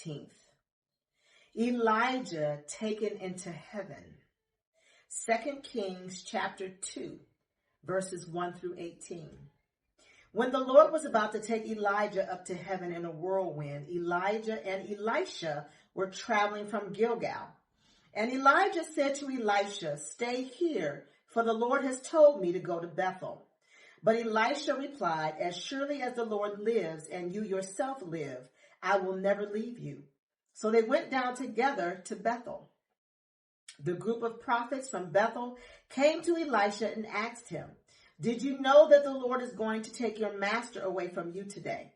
15th. Elijah taken into heaven. 2 Kings chapter 2, verses 1 through 18. When the Lord was about to take Elijah up to heaven in a whirlwind, Elijah and Elisha were traveling from Gilgal. And Elijah said to Elisha, "Stay here, for the Lord has told me to go to Bethel." But Elisha replied, "As surely as the Lord lives and you yourself live, I will never leave you." So they went down together to Bethel. The group of prophets from Bethel came to Elisha and asked him, "Did you know that the Lord is going to take your master away from you today?"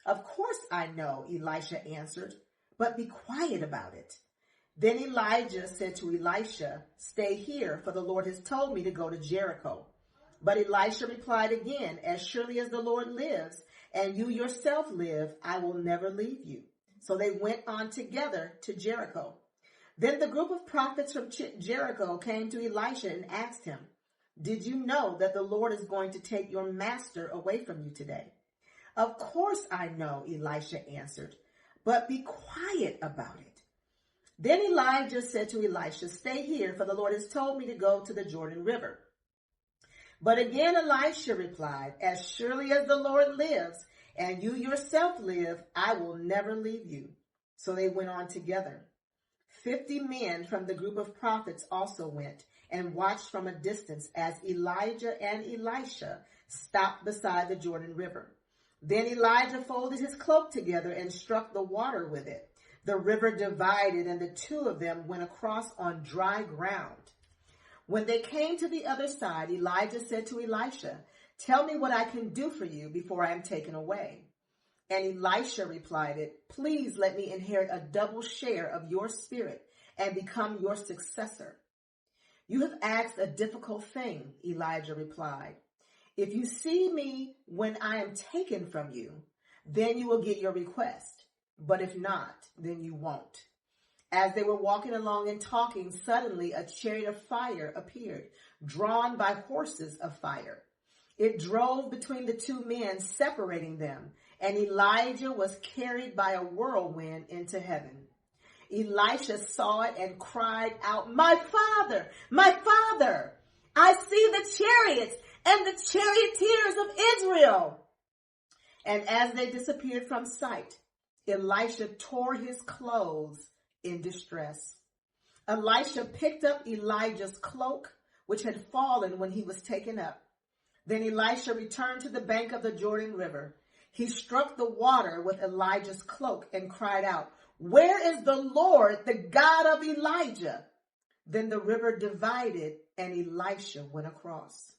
"Of course I know," Elisha answered, "but be quiet about it." Then Elijah said to Elisha, "Stay here, for the Lord has told me to go to Jericho." But Elisha replied again, "As surely as the Lord lives and you yourself live, I will never leave you." So they went on together to Jericho. Then the group of prophets from Jericho came to Elisha and asked him, "Did you know that the Lord is going to take your master away from you today?" "Of course I know," Elisha answered, "but be quiet about it." Then Elijah said to Elisha, "Stay here, for the Lord has told me to go to the Jordan River." But again Elisha replied, "As surely as the Lord lives and you yourself live, I will never leave you." So they went on together. 50 men from the group of prophets also went and watched from a distance as Elijah and Elisha stopped beside the Jordan River. Then Elijah folded his cloak together and struck the water with it. The river divided, and the two of them went across on dry ground. When they came to the other side, Elijah said to Elisha, "Tell me what I can do for you before I am taken away." And Elisha replied, "Please let me inherit a double share of your spirit and become your successor." "You have asked a difficult thing," Elijah replied. "If you see me when I am taken from you, then you will get your request. But if not, then you won't." As they were walking along and talking, suddenly a chariot of fire appeared, drawn by horses of fire. It drove between the two men, separating them, and Elijah was carried by a whirlwind into heaven. Elisha saw it and cried out, my father, I see the chariots and the charioteers of Israel." And as they disappeared from sight, Elisha tore his clothes in distress. Elisha picked up Elijah's cloak, which had fallen when he was taken up. Then Elisha returned to the bank of the Jordan River. He struck the water with Elijah's cloak and cried out, "Where is the Lord, the God of Elijah?" Then the river divided and Elisha went across.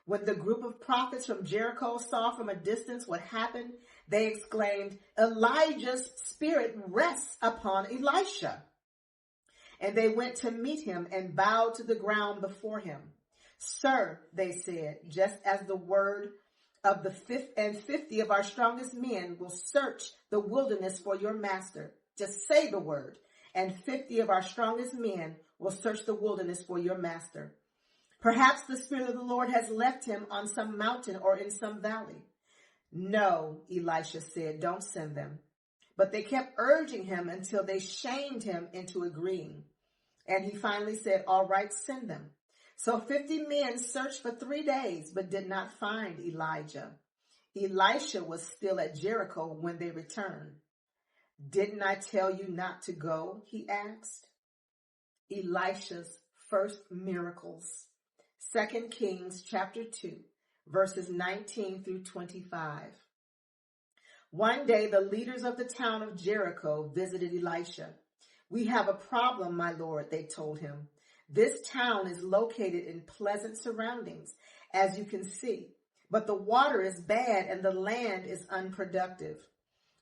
When the group of prophets from Jericho saw from a distance what happened, they exclaimed, "Elijah's spirit rests upon Elisha." And they went to meet him and bowed to the ground before him. "Sir," they said, "just as the word of the 50 of our strongest men will search the wilderness for your master. Just say the word, and 50 of our strongest men will search the wilderness for your master. Perhaps the Spirit of the Lord has left him on some mountain or in some valley." "No," Elisha said, "don't send them." But they kept urging him until they shamed him into agreeing. And he finally said, "All right, send them." So 50 men searched for 3 days, but did not find Elijah. Elisha was still at Jericho when they returned. "Didn't I tell you not to go?" he asked. Elisha's first miracles. 2 Kings chapter 2, verses 19 through 25. One day, the leaders of the town of Jericho visited Elisha. "We have a problem, my lord," they told him. "This town is located in pleasant surroundings, as you can see, but the water is bad and the land is unproductive."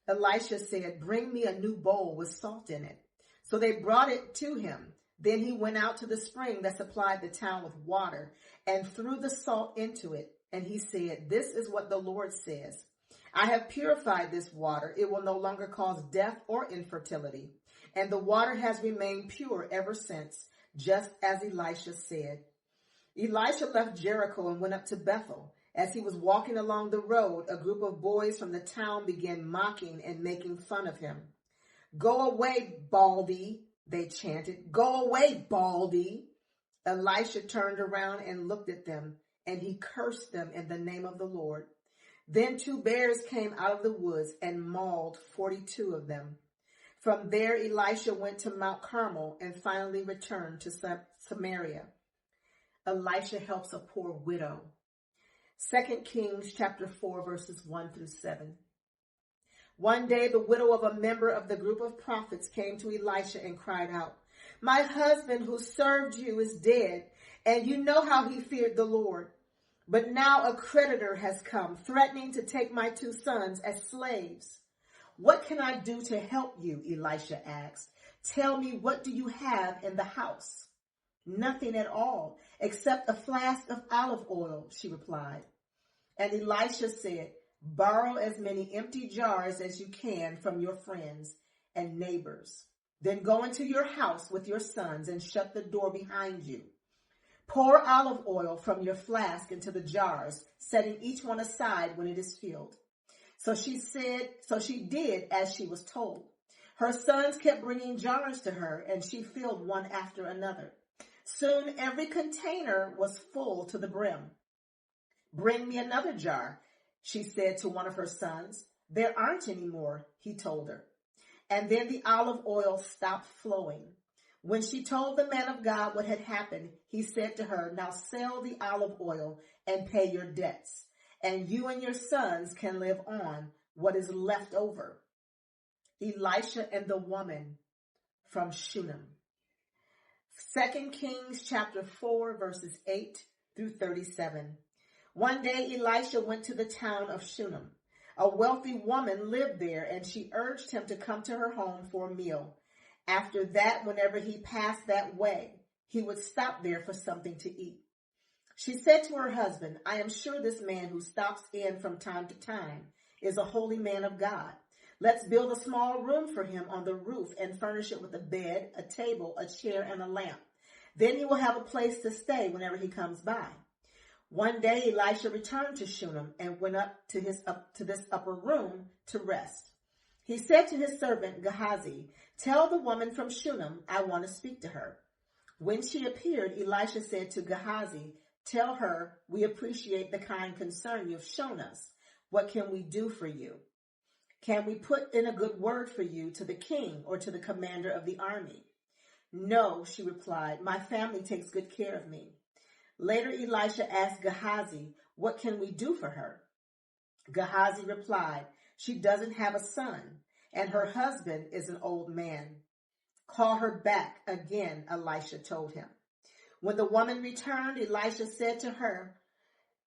Elisha said, "Bring me a new bowl with salt in it." So they brought it to him. Then he went out to the spring that supplied the town with water and threw the salt into it. And he said, "This is what the Lord says. I have purified this water. It will no longer cause death or infertility." And the water has remained pure ever since, just as Elisha said. Elisha left Jericho and went up to Bethel. As he was walking along the road, a group of boys from the town began mocking and making fun of him. "Go away, Baldy," they chanted. "Go away, Baldy." Elisha turned around and looked at them, and he cursed them in the name of the Lord. Then 2 bears came out of the woods and mauled 42 of them. From there, Elisha went to Mount Carmel and finally returned to Samaria. Elisha helps a poor widow. 2 Kings chapter 4, verses 1 through 7. One day, the widow of a member of the group of prophets came to Elisha and cried out, "My husband who served you is dead, and you know how he feared the Lord. But now a creditor has come, threatening to take my 2 sons as slaves." "What can I do to help you?" Elisha asked. "Tell me, what do you have in the house?" "Nothing at all, except a flask of olive oil," she replied. And Elisha said, "Borrow as many empty jars as you can from your friends and neighbors. Then go into your house with your sons and shut the door behind you. Pour olive oil from your flask into the jars, setting each one aside when it is filled." So she did as she was told. Her sons kept bringing jars to her, and she filled one after another. Soon every container was full to the brim. "Bring me another jar," she said to one of her sons. "There aren't any more," he told her. And then the olive oil stopped flowing. When she told the man of God what had happened, he said to her, "Now sell the olive oil and pay your debts, and you and your sons can live on what is left over." Elisha and the woman from Shunem. 2 Kings chapter 4, verses 8 through 37. One day Elisha went to the town of Shunem. A wealthy woman lived there, and she urged him to come to her home for a meal. After that, whenever he passed that way, he would stop there for something to eat. She said to her husband, "I am sure this man who stops in from time to time is a holy man of God. Let's build a small room for him on the roof and furnish it with a bed, a table, a chair, and a lamp. Then he will have a place to stay whenever he comes by." One day Elisha returned to Shunem and went up to this upper room to rest. He said to his servant Gehazi, "Tell the woman from Shunem I want to speak to her." When she appeared, Elisha said to Gehazi, "Tell her we appreciate the kind concern you've shown us. What can we do for you? Can we put in a good word for you to the king or to the commander of the army?" "No," she replied. "My family takes good care of me." Later, Elisha asked Gehazi, "What can we do for her?" Gehazi replied, "She doesn't have a son, and her husband is an old man." "Call her back again," Elisha told him. When the woman returned, Elisha said to her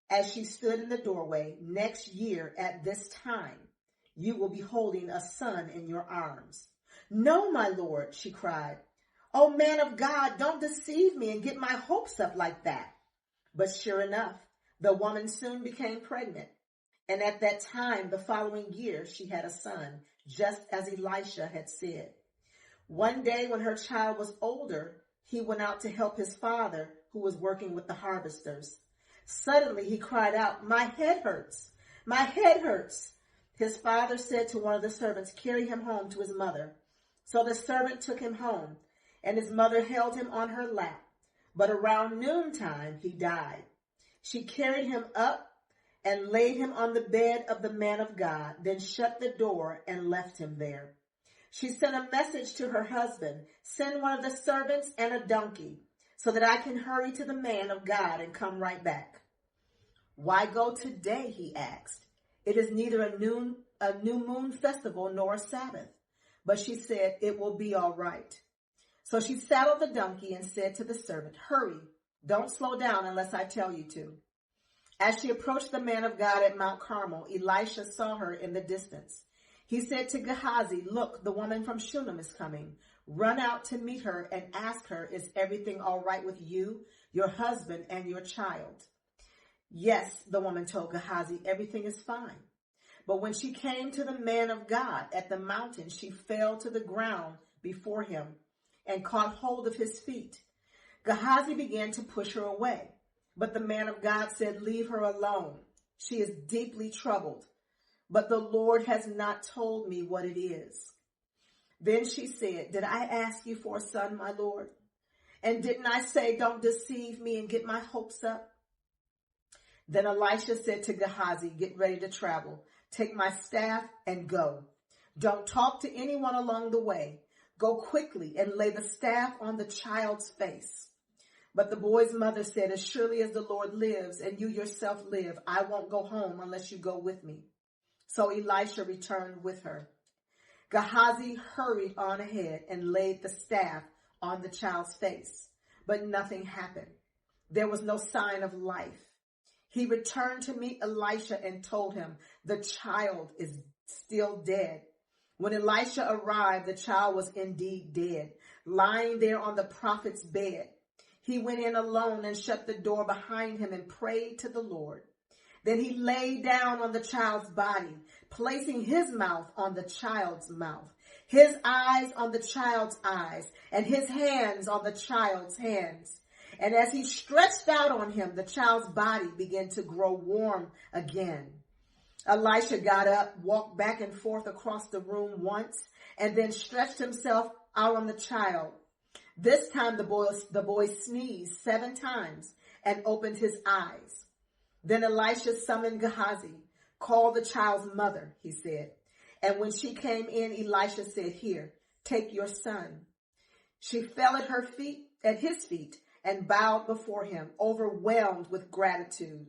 as she stood in the doorway, "Next year at this time, you will be holding a son in your arms." "No, my lord," she cried. "Oh, man of God, don't deceive me and get my hopes up like that." But sure enough, the woman soon became pregnant. And at that time, the following year, she had a son, just as Elisha had said. One day when her child was older, he went out to help his father, who was working with the harvesters. Suddenly he cried out, "My head hurts! My head hurts!" His father said to one of the servants, "Carry him home to his mother." So the servant took him home, and his mother held him on her lap. But around noontime he died. She carried him up and laid him on the bed of the man of God, then shut the door and left him there. She sent a message to her husband, "Send one of the servants and a donkey, so that I can hurry to the man of God and come right back." "Why go today?" he asked. "It is neither a new moon festival nor a Sabbath." But she said, "It will be all right." So she saddled the donkey and said to the servant, "Hurry, don't slow down unless I tell you to." As she approached the man of God at Mount Carmel, Elisha saw her in the distance. He said to Gehazi, "Look, the woman from Shunem is coming. Run out to meet her and ask her, is everything all right with you, your husband, and your child?" "Yes," the woman told Gehazi, "everything is fine." But when she came to the man of God at the mountain, she fell to the ground before him and caught hold of his feet. Gehazi began to push her away, but the man of God said, "Leave her alone. She is deeply troubled, but the Lord has not told me what it is." Then she said, did I ask you for a son, my Lord? And didn't I say, don't deceive me and get my hopes up? Then Elisha said to Gehazi, get ready to travel. Take my staff and go. Don't talk to anyone along the way. Go quickly and lay the staff on the child's face. But the boy's mother said, as surely as the Lord lives and you yourself live, I won't go home unless you go with me. So Elisha returned with her. Gehazi hurried on ahead and laid the staff on the child's face, but nothing happened. There was no sign of life. He returned to meet Elisha and told him, the child is still dead. When Elisha arrived, the child was indeed dead, lying there on the prophet's bed. He went in alone and shut the door behind him and prayed to the Lord. Then he lay down on the child's body, placing his mouth on the child's mouth, his eyes on the child's eyes, and his hands on the child's hands. And as he stretched out on him, the child's body began to grow warm again. Elisha got up, walked back and forth across the room once, and then stretched himself out on the child. This time the boy sneezed 7 times and opened his eyes. Then Elisha summoned Gehazi. Call the child's mother, he said. And when she came in, Elisha said, here, take your son. She fell at his feet, and bowed before him, overwhelmed with gratitude.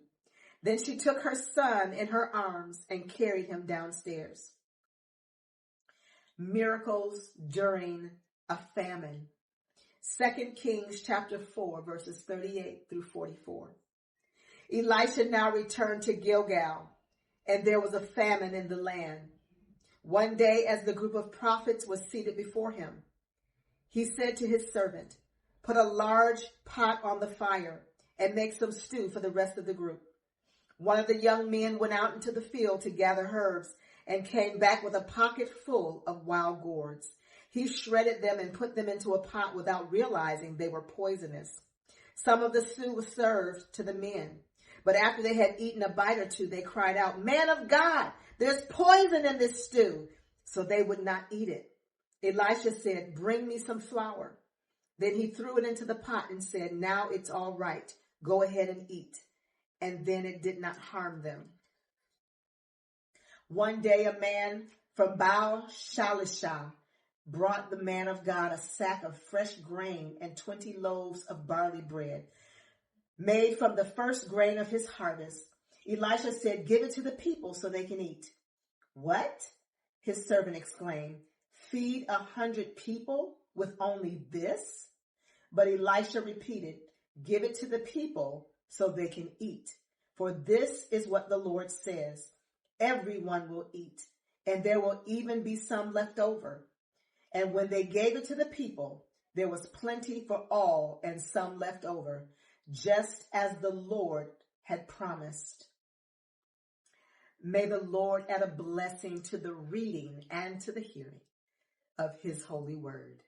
Then she took her son in her arms and carried him downstairs. Miracles during a famine. 2 Kings chapter 4, verses 38 through 44. Elisha now returned to Gilgal, and there was a famine in the land. One day, as the group of prophets was seated before him, he said to his servant, put a large pot on the fire and make some stew for the rest of the group. One of the young men went out into the field to gather herbs and came back with a pocket full of wild gourds. He shredded them and put them into a pot without realizing they were poisonous. Some of the stew was served to the men, but after they had eaten a bite or two, they cried out, man of God, there's poison in this stew. So they would not eat it. Elisha said, bring me some flour. Then he threw it into the pot and said, now it's all right. Go ahead and eat. And then it did not harm them. One day a man from Baal Shalisha brought the man of God a sack of fresh grain and 20 loaves of barley bread, made from the first grain of his harvest. Elisha said, give it to the people so they can eat. What? His servant exclaimed. Feed 100 people with only this? But Elisha repeated, give it to the people so they can eat. For this is what the Lord says, everyone will eat, and there will even be some left over. And when they gave it to the people, there was plenty for all and some left over, just as the Lord had promised. May the Lord add a blessing to the reading and to the hearing of his holy word.